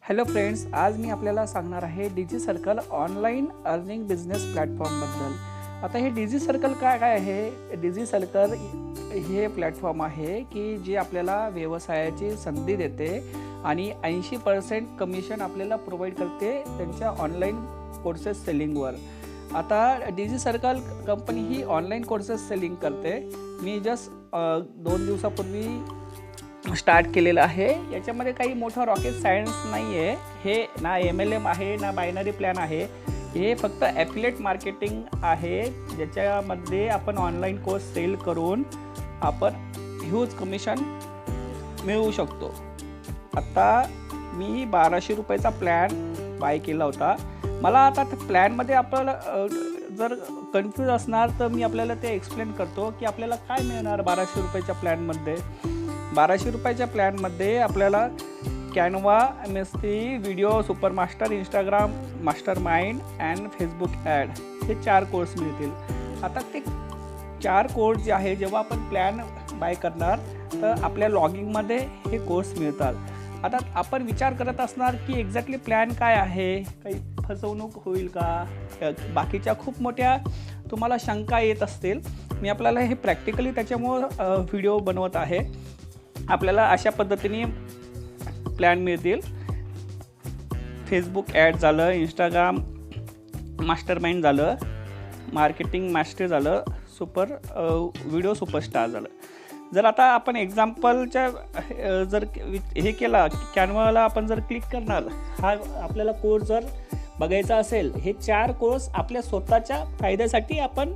Hello friends, आज मी आपल्याला सांगणार आहे डिजी सर्कल ऑनलाईन अर्निंग बिझनेस प्लॅटफॉर्मबद्दल. आता हे डिजी सर्कल काय आहे? डिजी सर्कल हे प्लॅटफॉर्म आहे की जे आपल्याला व्यवसायाची संधी देते आणि 80% कमिशन आपल्याला प्रोव्हाइड करते त्यांच्या ऑनलाईन कोर्सेस सेलिंगवर. आता डिजी सर्कल कंपनी ही ऑनलाईन कोर्सेस सेलिंग करते. मी जस्ट 2 दिवसापूर्वी स्टार्ट केलेलं आहे. याच्यामध्ये काही मोठं रॉकेट सायन्स नाही आहे. हे ना MLM आहे ना बायनरी प्लॅन आहे. हे फक्त ॲफिलिएट मार्केटिंग आहे, ज्याच्यामध्ये आपण ऑनलाईन कोर्स सेल करून आपण ह्यूज कमिशन मिळवू शकतो. आता मी 1200 रुपयाचा प्लॅन बाय केला होता. मला आता प्लॅनमध्ये आपल्याला जर कन्फ्यूज असणार तर मी आपल्याला ते एक्सप्लेन करतो की आपल्याला काय मिळणार 1200 रुपयाच्या प्लॅनमध्ये. 1200 रुपयाच्या प्लॅनमध्ये आपल्याला Canva, MS video, super master, Instagram master mind and Facebook ad हे 4 कोर्स मिळतील. आता ते 4 कोर्स जे आहे, जेव्हा आपण प्लॅन बाय करणार तर आपल्या लॉगिंगमध्ये हे कोर्स मिळतात. आता आपण विचार करत असणार की एक्झॅक्टली प्लॅन काय आहे, काही फसवणूक होईल का, बाकीच्या खूप मोठ्या तुम्हाला शंका येत असतील. मी आपल्याला हे प्रॅक्टिकली त्याच्यामुळं व्हिडिओ बनवत आहे. आपल्याला अशा पद्धतीने प्लॅन मिळतील. फेसबुक ॲड झालं, इंस्टाग्राम मास्टर माइंड झालं, मार्केटिंग मास्टर झालं, व्हिडिओ सुपरस्टार झालं. जर आता आपण एक्झाम्पलच्या जर हे केला, कॅनवाला आपण जर क्लिक करणार, हा आपल्याला कोर्स जर बघायचा असेल, हे 4 कोर्स आपल्या स्वतःच्या फायद्यासाठी आपण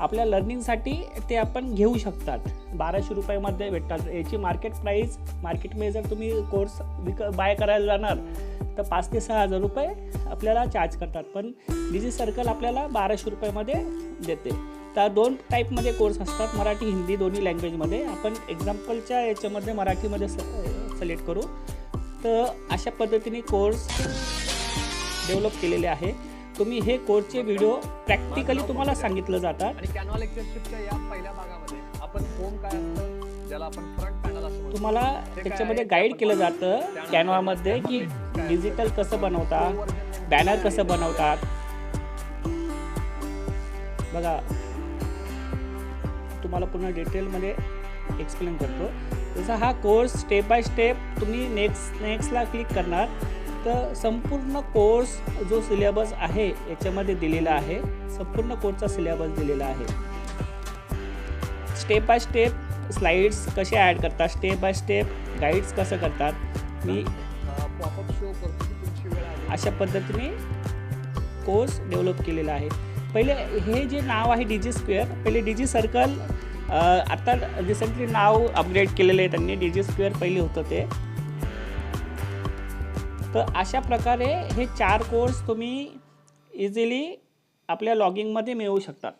आपल्या लर्निंगसाठी ते आपण घेऊ शकतात. 1200 रुपयामध्ये भेटतात. याची मार्केटमध्ये जर तुम्ही कोर्स बाय करायला जाणार तर 5,000 ते 6,000 रुपये आपल्याला चार्ज करतात. पण डिजी सर्कल आपल्याला 1200 रुपयामध्ये देते. तर 2 टाईपमध्ये कोर्स असतात, मराठी हिंदी दोन्ही लँग्वेजमध्ये. आपण एक्झाम्पलच्या याच्यामध्ये मराठीमध्ये सिलेक्ट करू. तर अशा पद्धतीने कोर्स डेव्हलप केलेले आहे. तुम्ही हे कोर्सचे व्हिडिओ प्रॅक्टिकली तुम्हाला सांगितलं जातात. आणि कॅनवा लेक्चरशिपच्या या पहिल्या भागामध्ये आपण होम काय असतं, ज्याला आपण फ्रंट पॅनल असतो, तुम्हाला त्याच्यामध्ये गाईड केलं जातं कॅनवामध्ये की डिजिटल कसं बनवतात, बॅनर कसं बनवतात. बघा, तुम्हाला पूर्ण डिटेलमध्ये एक्सप्लेन करतो. जसं हा कोर्स स्टेप बाय स्टेप तुम्ही नेक्स्टला क्लिक करणार तर संपूर्ण कोर्स जो सिलेबस आहे याच्यामध्ये दिलेला आहे. संपूर्ण कोर्सचा सिलेबस दिलेला आहे. स्टेप बाय स्टेप स्लाइड्स कसे ॲड करतात, स्टेप बाय स्टेप गाईड्स कसं करतात. मी पॉपअप शो करतो की तुमची वेळ आहे. अशा पद्धतीने कोर्स डेव्हलप केलेला आहे. पहिले हे जे नाव आहे डिजी स्क्वेअर, पहिले डिजी सर्कल, आता रिसेंटली नाव अपग्रेड केलेलं आहे त्यांनी. डिजी स्क्वेअर पहिले होतं ते. तर अशा प्रकारे हे 4 कोर्स तुम्ही इझिली आपल्या लॉगिंगमध्ये मिळवू शकतात.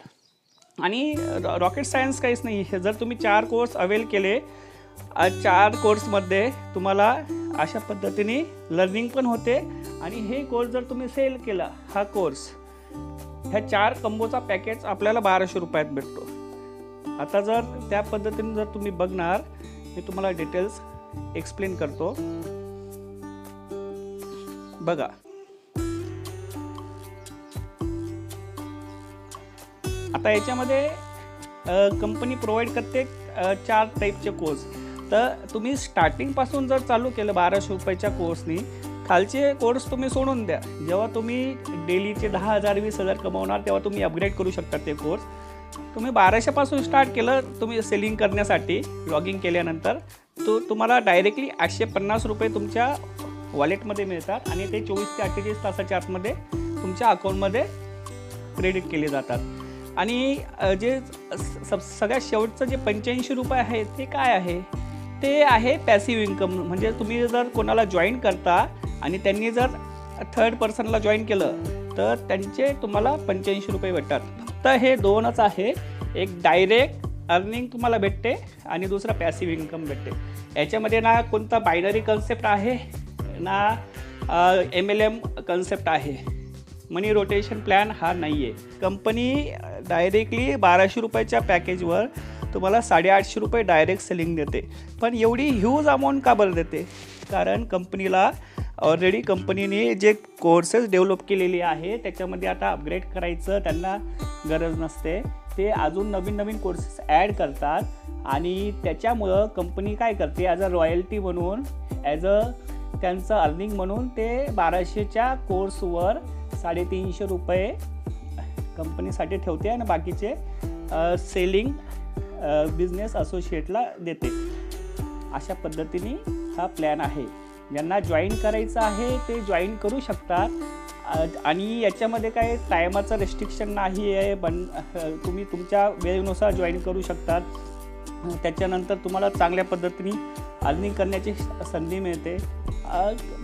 आणि रॉकेट सायन्स काहीच नाही. हे जर तुम्ही 4 कोर्स अवेल केले, 4 कोर्समध्ये तुम्हाला अशा पद्धतीने लर्निंग पण होते. आणि हे कोर्स जर तुम्ही सेल केला, हा कोर्स, ह्या 4 कंबोचा पॅकेज आपल्याला 1200 रुपयात भेटतो. आता जर त्या पद्धतीने जर तुम्ही बघणार, मी तुम्हाला डिटेल्स एक्सप्लेन करतो. बघा, आता याच्यामध्ये कंपनी प्रोव्हाइड करते 4 टाईपचे कोर्स. तर तुम्ही स्टार्टिंगपासून जर चालू केलं 1200 रुपयाच्या कोर्सनी, खालचे कोर्स तुम्ही सोडून द्या. जेव्हा तुम्ही डेलीचे 10,000 20,000 कमवणार तेव्हा तुम्ही अपग्रेड करू शकता ते कोर्स. तुम्ही 1200 पासून स्टार्ट केलं तुम्ही सेलिंग करण्यासाठी, लॉगिंग केल्यानंतर तुम्हाला डायरेक्टली 850 रुपये तुमच्या वॉलेटमध्ये मिळतात आणि ते 24 ते 48 तासाच्या आतमध्ये तुमच्या अकाउंटमध्ये क्रेडिट केले जातात. आणि जे सगळ्यात शेवटचं जे 85 रुपये आहे ते काय आहे? ते आहे पॅसिव्ह इन्कम. म्हणजे तुम्ही जर कोणाला जॉईन करता आणि त्यांनी जर 3rd पर्सनला जॉईन केलं तर त्यांचे तुम्हाला 85 रुपये भेटतात. फक्त हे 2च आहे. एक डायरेक्ट अर्निंग तुम्हाला भेटते आणि दुसरा पॅसिव्ह इन्कम भेटते. याच्यामध्ये ना कोणता बायनरी कन्सेप्ट आहे ना MLM कन्सेप्ट आहे. मनी रोटेशन प्लॅन हा नाही आहे. कंपनी डायरेक्टली 1200 रुपयाच्या पॅकेजवर तुम्हाला 850 रुपये डायरेक्ट सेलिंग देते. पण एवढी ह्यूज अमाऊंट का बरं देते? कारण कंपनीला ऑलरेडी कंपनीने जे कोर्सेस डेव्हलप केलेले आहे त्याच्यामध्ये आता अपग्रेड करायचं त्यांना गरज नसते. ते अजून नवीन नवीन कोर्सेस ॲड करतात आणि त्याच्यामुळं कंपनी काय करते, ॲज अ रॉयल्टी म्हणून, ॲज अ त्यांचं अर्निंग म्हणून ते 1200च्या कोर्सवर 350 रुपये कंपनीसाठी ठेवते आणि बाकीचे सेलिंग बिझनेस असोसिएटला देते. अशा पद्धतीने हा प्लॅन आहे. ज्यांना जॉईन करायचं आहे ते जॉईन करू शकतात आणि याच्यामध्ये काय टायमाचं रेस्ट्रिक्शन नाही आहे. पण तुम्ही तुमच्या वेळेनुसार जॉईन करू शकतात. त्याच्यानंतर तुम्हाला चांगल्या पद्धतीने अर्निंग करण्याची संधी मिळते.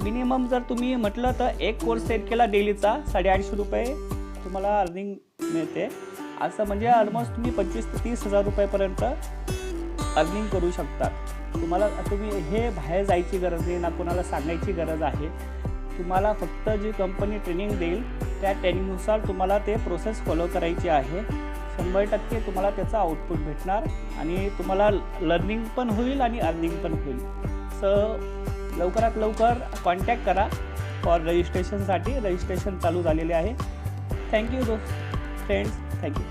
मिनिमम जर तुम्ही म्हटलं तर एक कोर्स सेट केला डेलीचा 850 रुपये तुम्हाला अर्निंग मिळते. असं म्हणजे ऑलमोस्ट तुम्ही 25 ते 30,000 रुपयेपर्यंत अर्निंग करू शकता. तुम्ही हे बाहेर जायची गरज नाही, ना कोणाला सांगायची गरज आहे. तुम्हाला फक्त जी कंपनी ट्रेनिंग देईल त्या ट्रेनिंगनुसार तुम्हाला ते प्रोसेस फॉलो करायची आहे. 100% तुम्हाला त्याचा आउटपुट भेटणार आणि तुम्हाला लर्निंग पण होईल आणि अर्निंग पण होईल. सो लवकरात लवकर कॉन्टॅक्ट करा फॉर रजिस्ट्रेशनसाठी. रजिस्ट्रेशन चालू झालेले आहे. Thank you friends, thank you.